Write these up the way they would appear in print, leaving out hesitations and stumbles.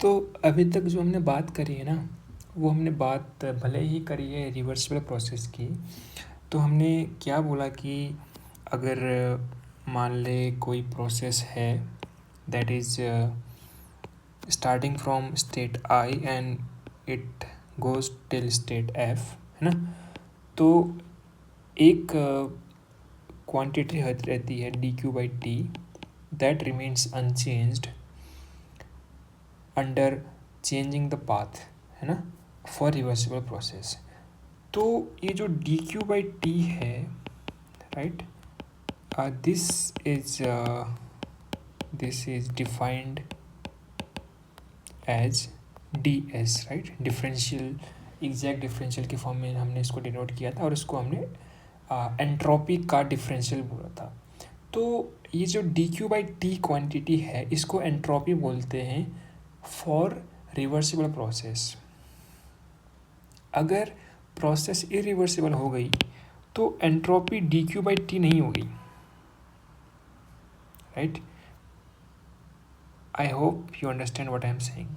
तो अभी तक जो हमने बात करी है ना, वो हमने बात भले ही करी है रिवर्सिबल प्रोसेस की। तो हमने क्या बोला कि अगर मान ले कोई प्रोसेस है that is starting from state I and it goes till state F, है ना। तो एक क्वांटिटी रहती है D Q by T that remains unchanged under changing the path, है ना, फॉर रिवर्सिबल प्रोसेस। तो ये जो डी क्यू बाई टी है, right, this is defined as D S, right, differential, exact differential के फॉर्म में हमने इसको डिनोट किया था और इसको हमने एंट्रोपी का डिफरेंशियल बोला था। तो ये जो D Q by T quantity है इसको एंट्रोपी बोलते हैं फॉर रिवर्सिबल प्रोसेस। अगर प्रोसेस इरिवर्सिबल हो गई तो entropy D Q by T नहीं होगी, right. I hope you understand what I am saying.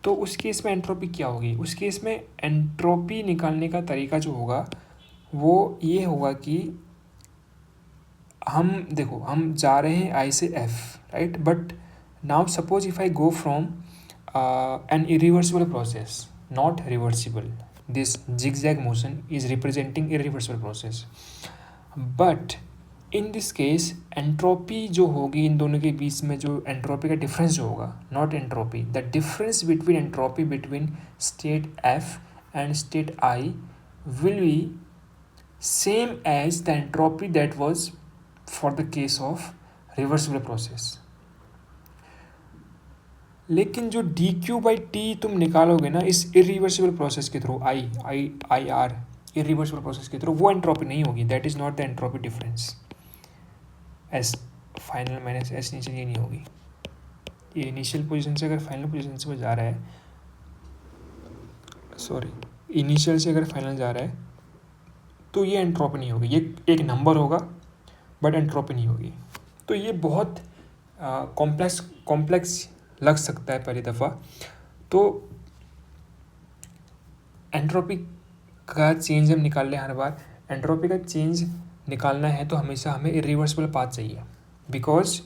तो उस केस में एंट्रोपी क्या होगी? उस केस में एंट्रोपी निकालने का तरीका जो होगा वो ये होगा कि हम जा रहे हैं आई से F, right, but now suppose if I go from an irreversible process, not reversible, this zigzag motion is representing irreversible process, but in this case entropy जो होगी इन दोनों के बीच में, जो एंट्रोपी का डिफरेंस जो होगा, not entropy, the difference between entropy between state F and state I will be same as the entropy that was for the case of reversible process. लेकिन जो डी क्यू बाई टी तुम निकालोगे ना इस irreversible process के through, I R irreversible process के through, वो entropy नहीं होगी, that is not the entropy difference. S final minus S initial ये नहीं होगी। ये इनिशियल पोजीशन से अगर फाइनल पोजीशन से वो जा रहा है, सॉरी, इनिशियल से अगर फाइनल जा रहा है तो ये एंट्रोपी नहीं होगी, ये एक नंबर होगा बट एंट्रोपी नहीं होगी। तो ये बहुत कॉम्प्लेक्स लग सकता है पहली दफ़ा। तो एंट्रोपी का चेंज हम निकाल लें हर बार। एंट्रोपी का चेंज निकालना है तो हमेशा हमें इरिवर्सिबल पाथ चाहिए, बिकॉज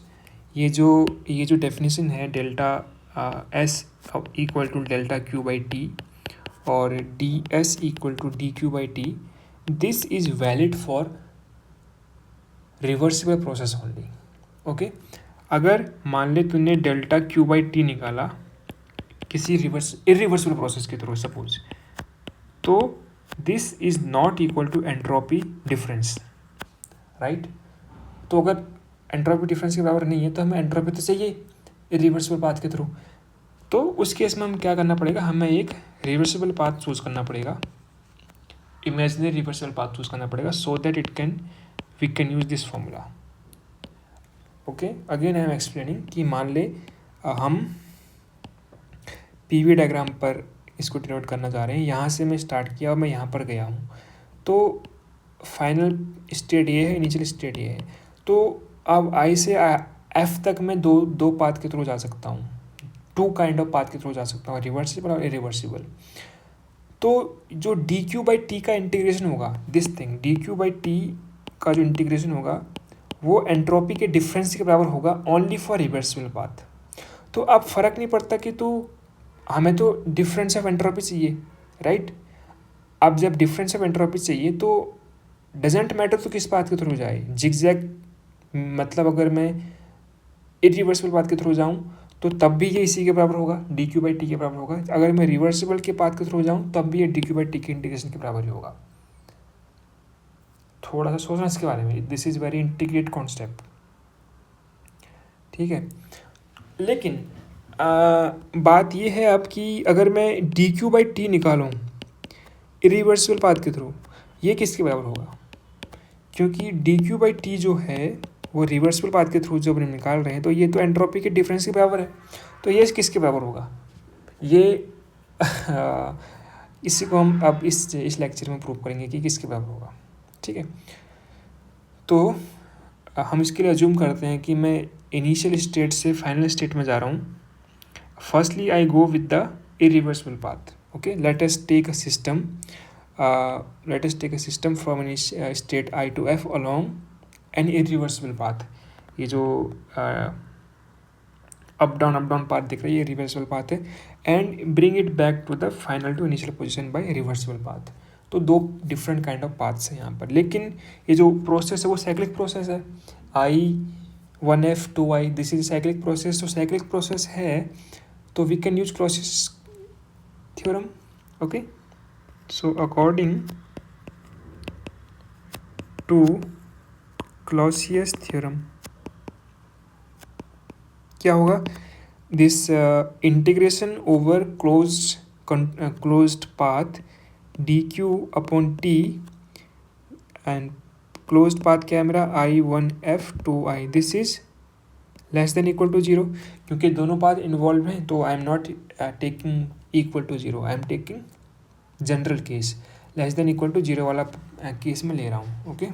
ये जो डेफिनेशन है delta S equal to delta Q by T और D S equal to D Q by T, this is valid for reversible process only. Okay, अगर मान ले तूने डेल्टा क्यू बाई टी निकाला किसी इरिवर्सिबल प्रोसेस के through suppose, तो this is not equal to entropy difference, right. तो अगर एंट्रोपी डिफरेंस के बराबर नहीं है तो हमें एंट्रोपी तो चाहिए इरिवर्सिबल पाथ के थ्रू। तो उस केस में हम क्या करना पड़ेगा, हमें एक रिवर्सिबल पाथ चूज़ करना पड़ेगा, इमेजिनरी रिवर्सिबल पाथ चूज़ करना पड़ेगा, so that we can use this formula. Okay, again I am explaining कि मान ले हम पीवी डायग्राम पर इसको डिनोट करना चाह रहे हैं। यहाँ से मैं स्टार्ट किया और मैं यहाँ पर गया हूँ, तो फाइनल स्टेट ये है, इनिशियल स्टेट ये है। तो अब आई से एफ तक मैं दो पाथ के थ्रू जा सकता हूँ, टू काइंड ऑफ पाथ के थ्रू जा सकता हूँ, रिवर्सिबल और इरिवर्सिबल। तो जो डी क्यू बाई टी का इंटीग्रेशन होगा, this thing D Q by T का जो इंटीग्रेशन होगा वो एंट्रोपी के डिफरेंस के बराबर होगा ओनली फॉर रिवर्सिबल पाथ। तो अब फ़र्क नहीं पड़ता कि हमें तो डिफरेंस ऑफ एंट्रोपी चाहिए, राइट। अब जब डिफरेंस ऑफ एंट्रोपी चाहिए तो डजेंट मैटर तो किस पाथ के थ्रू जाए, जिगजैग, मतलब अगर मैं इरिवर्सिबल पाथ के थ्रू जाऊँ तो तब भी ये इसी के बराबर होगा, डी क्यू बाई टी के बराबर होगा। अगर मैं रिवर्सिबल के पाथ के थ्रू जाऊँ तब भी ये डी क्यू बाई टी के इंटीग्रेशन के बराबर ही होगा। थोड़ा सा सोचना इसके बारे में, this is very integrate concept, ठीक है। लेकिन बात ये है अब कि अगर मैं डी क्यू बाई टी निकालूँ इरिवर्सिबल पाथ के थ्रू, ये किसके बराबर होगा? क्योंकि डी क्यू बाई टी जो है वो रिवर्सिबल पाथ के थ्रू जब हम निकाल रहे हैं तो ये तो एंट्रोपी के डिफरेंस के बराबर है। तो ये किसके बराबर होगा? ये इसी को हम अब इस लेक्चर में प्रूव करेंगे कि किसके बराबर होगा, ठीक है। तो हम इसके लिए अज्यूम करते हैं कि मैं इनिशियल स्टेट से फाइनल स्टेट में जा रहा हूँ firstly I go with the irreversible path. Okay, let us take a system from state I to f along an irreversible path. ये जो अप डाउन पाथ दिख रहा है ये रिवर्सिबल पाथ है, and bring it back to the final to initial position by reversible path. तो दो different kind of paths हैं यहाँ पर, लेकिन ये जो प्रोसेस है वो साइक्लिक प्रोसेस है. I1F 2I this is cyclic process. तो साइक्लिक प्रोसेस है तो we can use Clausius theorem. Okay, so according to Clausius theorem क्या होगा, this integration over closed path dq upon t and closed path क्या है मेरा I1F 2I this is less than equal to 0. क्योंकि दोनों पाथ इन्वॉल्व हैं तो I am not taking equal to 0, I am taking general case. Less than equal to 0 वाला केस में ले रहा हूँ. ओके,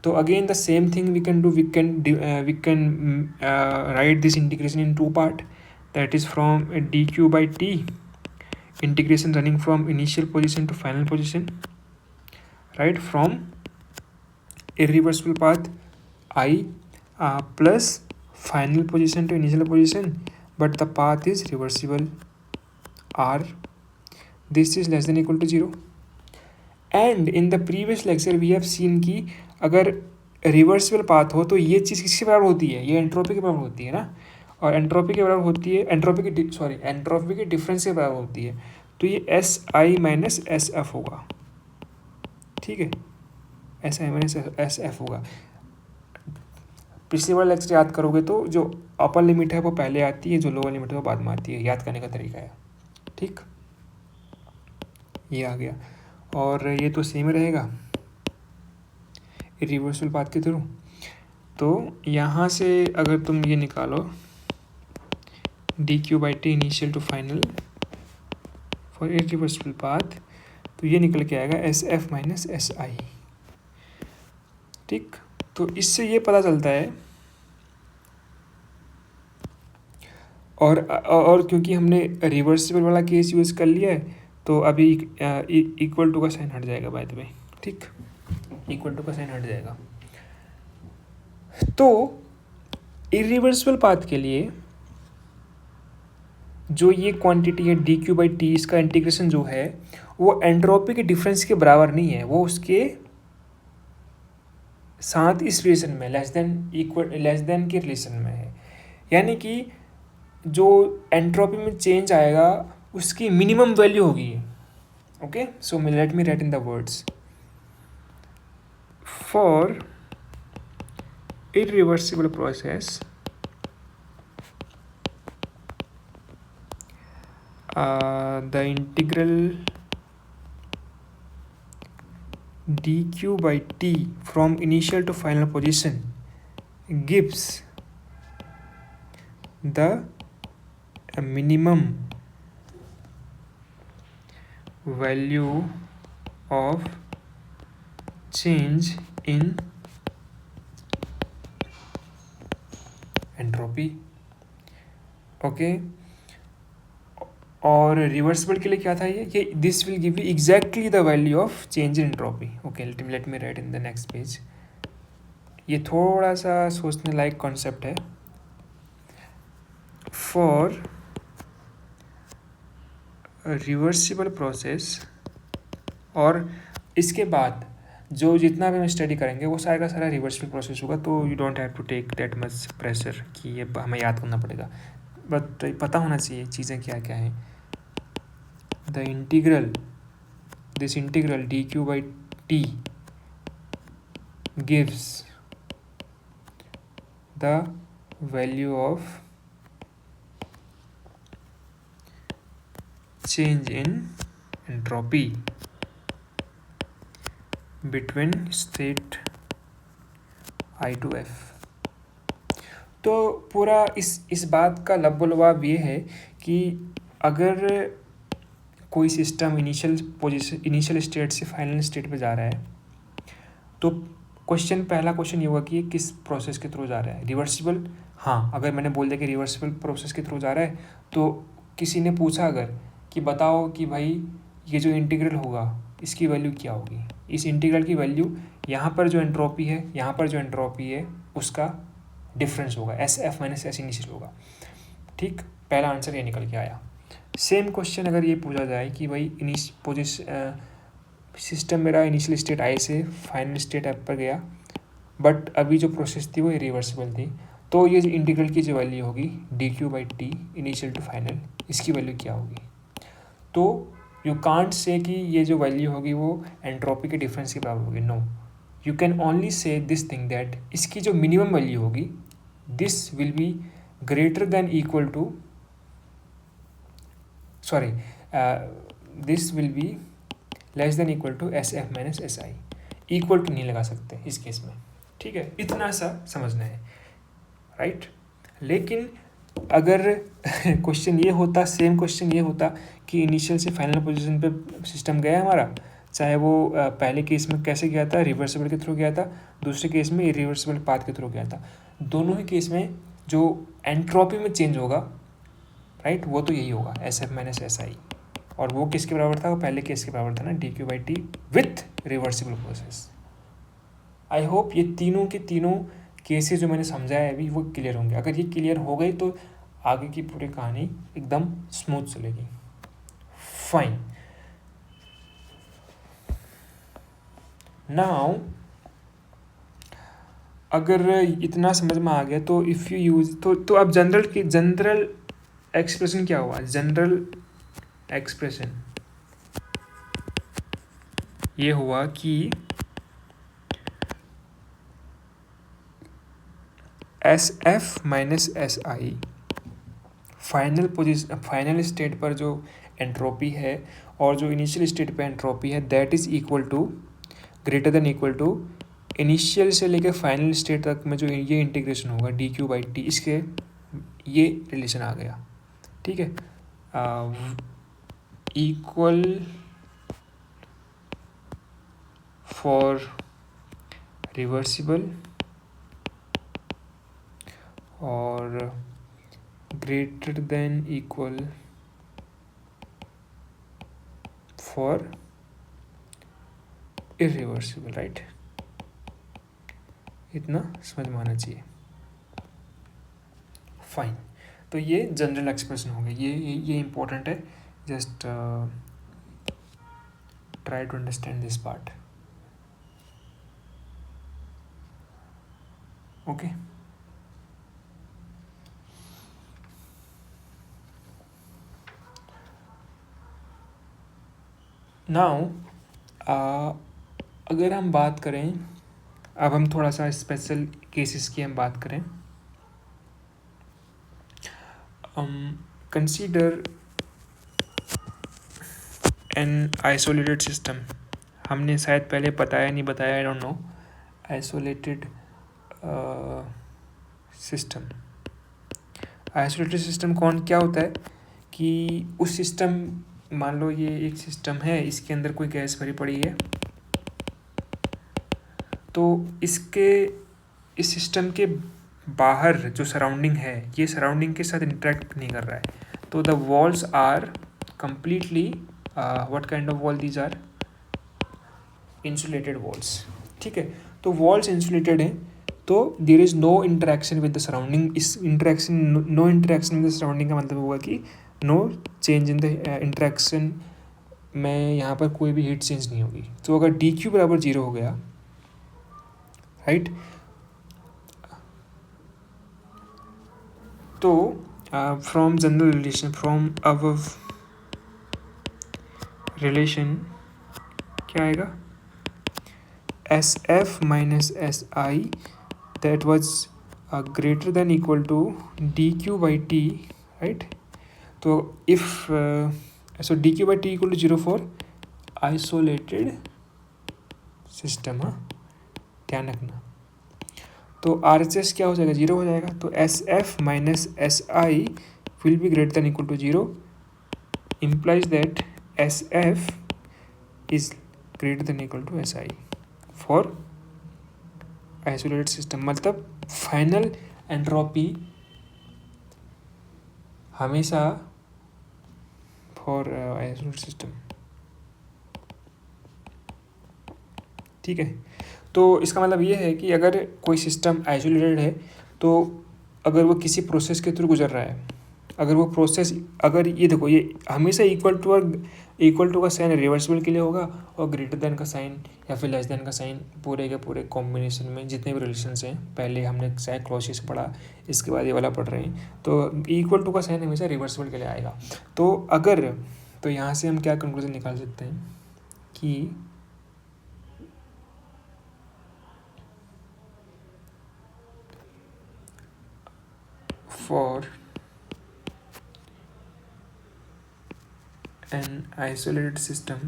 तो again the same thing we can do. We can write this integration in two part, that is from dq by t integration running from initial position to final position, right, from irreversible path I plus final position to initial position, but the path is reversible r. This is less than equal to 0. And in the previous lecture we have seen कि अगर reversible path हो तो ये चीज़ किसके बराबर होती है, ये एंट्रोपी के बराबर होती है ना, और एंट्रोपी के बराबर होती है, एंट्रोपी के डिफरेंस के बराबर होती है. तो ये SI माइनस SF होगा. ठीक है, SI माइनस SF होगा. पिछले वाला लेक्चर याद करोगे तो जो अपर लिमिट है वो पहले आती है, जो लोअर लिमिट है वो बाद में आती है. याद करने का तरीका है. ठीक, ये आ गया. और ये तो सेम रहेगा रिवर्सिबल पाथ के थ्रू. तो यहाँ से अगर तुम ये निकालो dq by t initial to final for irreversible path, तो ये निकल के आएगा SF माइनस SI. ठीक, तो इससे ये पता चलता है, और क्योंकि हमने रिवर्सिबल वाला केस यूज़ कर लिया है तो अभी इक्वल टू का साइन हट जाएगा बाय द वे. ठीक, इक्वल टू का साइन हट जाएगा. तो इरिवर्सिबल पाथ के लिए जो ये क्वांटिटी है dq by t, इसका इंटीग्रेशन जो है वो एंट्रोपी के डिफरेंस के बराबर नहीं है, वो उसके साथ इस रिलेशन में लेस देन के रिलेशन में है. यानी कि जो एंट्रोपी में चेंज आएगा उसकी मिनिमम वैल्यू होगी. Okay, so let me right in the words. For irreversible process the integral dq by t from initial to final position gives the minimum value of change in entropy. Okay, और reversible के लिए क्या था ये this will give you exactly the value of change in entropy. Okay, let me right in the next page. ये थोड़ा सा सोचने लायक कॉन्सेप्ट है. फॉर रिवर्सिबल प्रोसेस, और इसके बाद जो जितना भी हम स्टडी करेंगे वो सारा का सारा रिवर्सिबल प्रोसेस होगा. तो you don't have to take that much pressure कि ये हमें याद करना पड़ेगा, बट पता होना चाहिए चीज़ें क्या क्या हैं. The integral this integral dq by t gives the value of change in entropy between state I to F. तो पूरा इस बात का लबोलबाब ये है कि अगर कोई सिस्टम इनिशियल स्टेट से फाइनल स्टेट पे जा रहा है तो पहला क्वेश्चन ये होगा कि ये किस प्रोसेस के थ्रू जा रहा है. रिवर्सिबल हाँ, अगर मैंने बोल दिया कि रिवर्सिबल प्रोसेस के थ्रू जा रहा है, तो किसी ने पूछा अगर कि बताओ कि भाई ये जो इंटीग्रल होगा इसकी वैल्यू क्या होगी, इस इंटीग्रल की वैल्यू यहाँ पर जो एंट्रोपी है, यहाँ पर जो एंट्रोपी है उसका डिफरेंस होगा, S F minus S initial होगा। ठीक, पहला आंसर ये निकल के आया। सेम क्वेश्चन अगर ये पूछा जाए कि भाई सिस्टम मेरा इनिशियल स्टेट आई से फाइनल स्टेट एफ पर गया, बट अभी जो प्रोसेस थी वो इरिवर्सिबल थी, तो ये इंटीग्रल की जो वैल्यू होगी D Q by T initial to final, इसकी वैल्यू क्या होगी। तो यू कांट से कि ये जो वैल्यू होगी वो एंट्रोपी के डिफरेंस के बराबर होगी, no, you can only say this thing that इसकी जो मिनिमम वैल्यू होगी this will be greater than equal to sorry this will be less than equal to S F minus S I, equal to नहीं लगा सकते इस case में। ठीक है, इतना सा समझना है, राइट। लेकिन अगर क्वेश्चन ये होता, सेम क्वेश्चन ये होता कि इनिशियल से फाइनल पोजीशन पे सिस्टम गया हमारा, चाहे वो पहले केस में कैसे गया था, रिवर्सिबल के थ्रू गया था, दूसरे केस में इरिवर्सिबल पाथ के थ्रू गया था, दोनों ही केस में जो एंट्रोपी में चेंज होगा, राइट, वो तो यही होगा एस एफ माइनस एस आई, और वो किसके बराबर था, वो पहले केस के बराबर था ना, D Q by T with reversible process. I hope ये तीनों के तीनों केसेस जो मैंने समझाया है अभी वो क्लियर होंगे। अगर ये क्लियर हो गई तो आगे की पूरी कहानी एकदम स्मूथ चलेगी। फाइन, नाउ अगर इतना समझ में आ गया तो इफ़ यू यूज तो अब जनरल एक्सप्रेशन क्या हुआ, जनरल एक्सप्रेशन ये हुआ कि S F minus S I final state पर जो एंट्रोपी है और जो इनिशियल स्टेट पे एंट्रोपी है that is equal to greater than equal to initial से लेकर फाइनल स्टेट तक में जो ये इंटीग्रेशन होगा डी क्यू बाई टी, इसके ये रिलेशन आ गया। ठीक है, इक्वल फॉर रिवर्सिबल और greater than equal for irreversible, right, इतना समझ में आना चाहिए। फाइन, तो ये जनरल एक्सप्रेशन हो गया, ये इम्पोर्टेंट है, just try to understand this part. Okay, now अगर हम बात करें, अब हम थोड़ा सा स्पेशल केसेस की हम बात करें, कंसीडर एन आइसोलेटेड सिस्टम। हमने शायद पहले बताया नहीं बताया, I don't know, isolated system. Isolated system क्या होता है कि उस सिस्टम, मान लो ये एक सिस्टम है, इसके अंदर कोई गैस भरी पड़ी है, तो इस सिस्टम के बाहर जो सराउंडिंग है ये सराउंडिंग के साथ इंटरेक्ट नहीं कर रहा है, तो the walls are completely what kind of wall these are, insulated walls। ठीक है, तो walls insulated हैं, तो there is no interaction with the surrounding। इस no interaction with the surrounding का मतलब होगा कि no change in the interaction में यहाँ पर कोई भी हीट चेंज नहीं होगी। तो अगर डी क्यू बराबर 0 हो गया, राइट, तो from general relation, from above relation क्या आएगा, S F minus S I that was greater than equal to D Q by T, right. तो if so D Q by T equal to 0 for isolated system, हाँ ध्यान रखना। तो R H S क्या हो जाएगा, 0 हो जाएगा, तो S F minus S I will be greater than equal to 0, implies that SF is greater than equal to SI for isolated system। मतलब फाइनल एंट्रोपी हमेशा फॉर आइसोलेटेड सिस्टम, ठीक है। तो इसका मतलब ये है कि अगर कोई सिस्टम आइसोलेटेड है तो अगर वो किसी प्रोसेस के थ्रू गुजर रहा है, अगर वो प्रोसेस, अगर ये देखो, ये हमेशा इक्वल टू का साइन रिवर्सिबल के लिए होगा, और ग्रेटर देन का साइन या फिर लेस देन का साइन पूरे के पूरे कॉम्बिनेशन में जितने भी रिलेशंस हैं, पहले हमने चाहे क्लॉसेस पढ़ा, इसके बाद ये वाला पढ़ रहे हैं, तो इक्वल टू का साइन हमेशा रिवर्सिबल के लिए आएगा। तो अगर, तो यहाँ से हम क्या कंक्लूजन निकाल सकते हैं कि for an isolated system,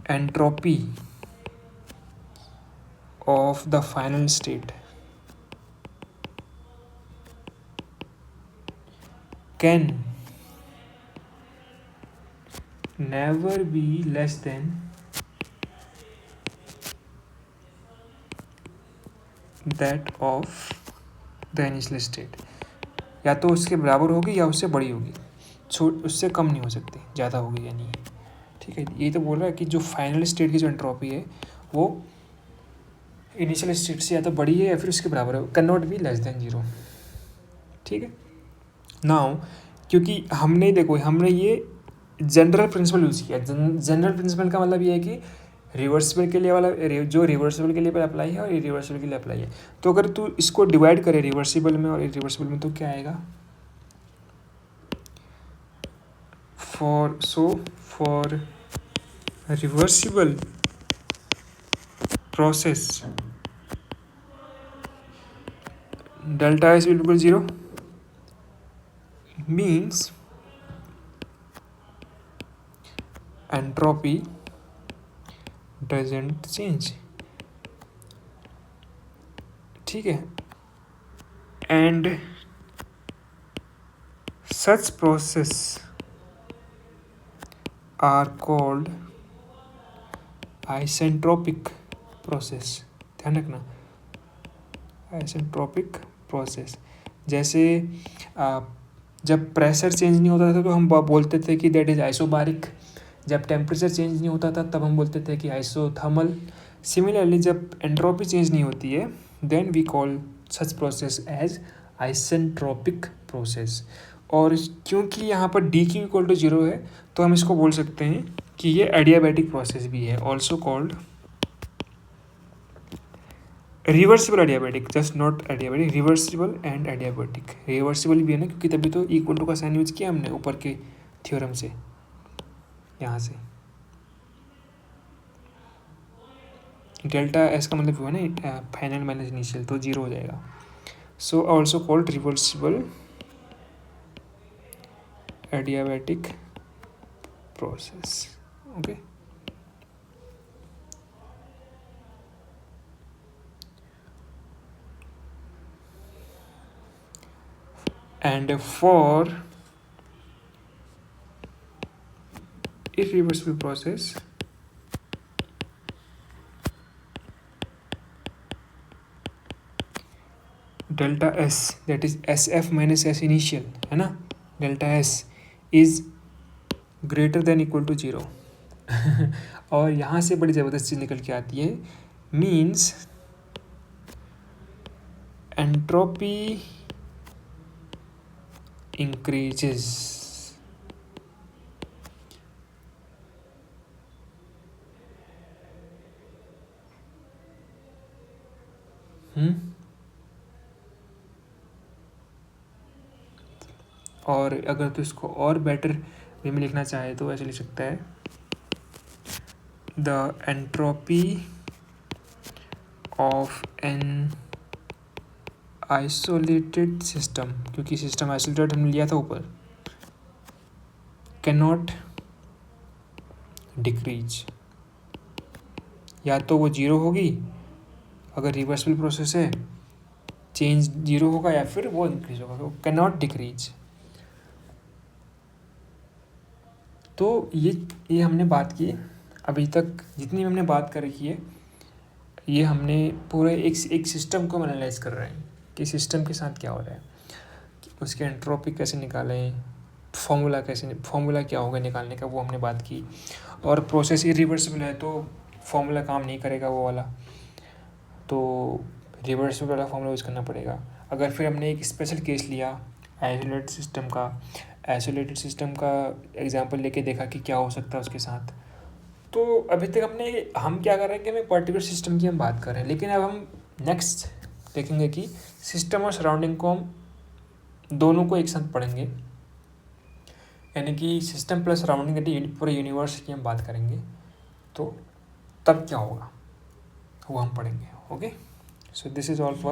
entropy of the final state can never be less than that of the initial state। या तो उसके बराबर होगी या उससे बड़ी होगी, उससे कम नहीं हो सकती, ज़्यादा होगी या नहीं, ठीक है। ये तो बोल रहा है कि जो फाइनल स्टेट की जो एंट्रोपी है वो इनिशियल स्टेट से या तो बड़ी है या फिर उसके बराबर है, can not be less then 0, ठीक है। नाउ क्योंकि हमने देखो, हमने ये जनरल प्रिंसिपल यूज़ किया। जनरल प्रिंसिपल का मतलब ये है कि रिवर्सिबल के लिए वाला, जो रिवर्सिबल के लिए अप्लाई है और इरिवर्सिबल के लिए अप्लाई है। तो अगर तू इसको डिवाइड करे रिवर्सिबल में और इरिवर्सिबल में, तो क्या आएगा, for reversible process delta S बिल्कुल 0 मीन्स एंट्रोपी डजेंट चेंज, ठीक है। And such process are called isentropic process, ध्यान रखना, आइसेंट्रोपिक प्रोसेस। जैसे जब प्रेशर चेंज नहीं होता था तो हम बोलते थे कि दैट इज़ आइसोबारिक, जब टेम्परेचर चेंज नहीं होता था तब हम बोलते थे कि आइसोथर्मल। सिमिलरली जब एंट्रोपी चेंज नहीं होती है then we call such process as isentropic process. और क्योंकि यहाँ पर डी क्यू इक्वल टू 0 है तो हम इसको बोल सकते हैं कि ये एडियाबैटिक प्रोसेस भी है, also called reversible adiabatic, just not adiabatic, reversible and adiabatic. Reversible भी है ना, क्योंकि तभी तो इक्वल टू का साइन यूज किया हमने ऊपर के थ्योरम से, यहाँ से डेल्टा एस का मतलब हुआ ना फाइनल माइनस इनिशियल, तो 0 हो जाएगा। So also called reversible adiabatic process, okay. and for irreversible process delta s, that is sf minus s initial है ना, delta s is greater than equal to 0 और यहाँ से बड़ी ज़बरदस्त चीज़ निकल के आती है, मीन्स एंट्रोपी increases और अगर तो इसको और बेटर वे में लिखना चाहे तो ऐसे लिख सकता है, the entropy of an isolated system, क्योंकि सिस्टम आइसोलेटेड हमने लिया था ऊपर, कैन नॉट डिक्रीज, या तो वो 0 होगी अगर रिवर्सिबल प्रोसेस है, चेंज 0 होगा, या फिर वो इंक्रीज होगा, तो कैन नॉट डिक्रीज। तो ये हमने बात की अभी तक, जितनी हमने बात कर रखी है ये हमने पूरे एक सिस्टम को एनालाइज कर रहे हैं कि सिस्टम के साथ क्या हो रहा है, उसकी एंट्रोपी कैसे निकालें, फॉर्मूला क्या होगा निकालने का, वो हमने बात की। और प्रोसेस इरिवर्सिबल है तो फॉर्मूला काम नहीं करेगा वो वाला, तो रिवर्सिबल वाला फॉर्मूला यूज़ करना पड़ेगा। अगर फिर हमने एक स्पेशल केस लिया आइसोलेटेड सिस्टम का एग्जांपल लेके देखा कि क्या हो सकता है उसके साथ, तो अभी तक हम क्या कर रहे हैं कि हमें पर्टिकुलर सिस्टम की हम बात कर रहे हैं, लेकिन अब हम नेक्स्ट देखेंगे कि सिस्टम और सराउंडिंग को हम दोनों को एक साथ पढ़ेंगे, यानी कि सिस्टम प्लस सराउंडिंग पूरे यूनिवर्स की हम बात करेंगे। तो तब क्या होगा वो हम पढ़ेंगे। Okay, so this is all for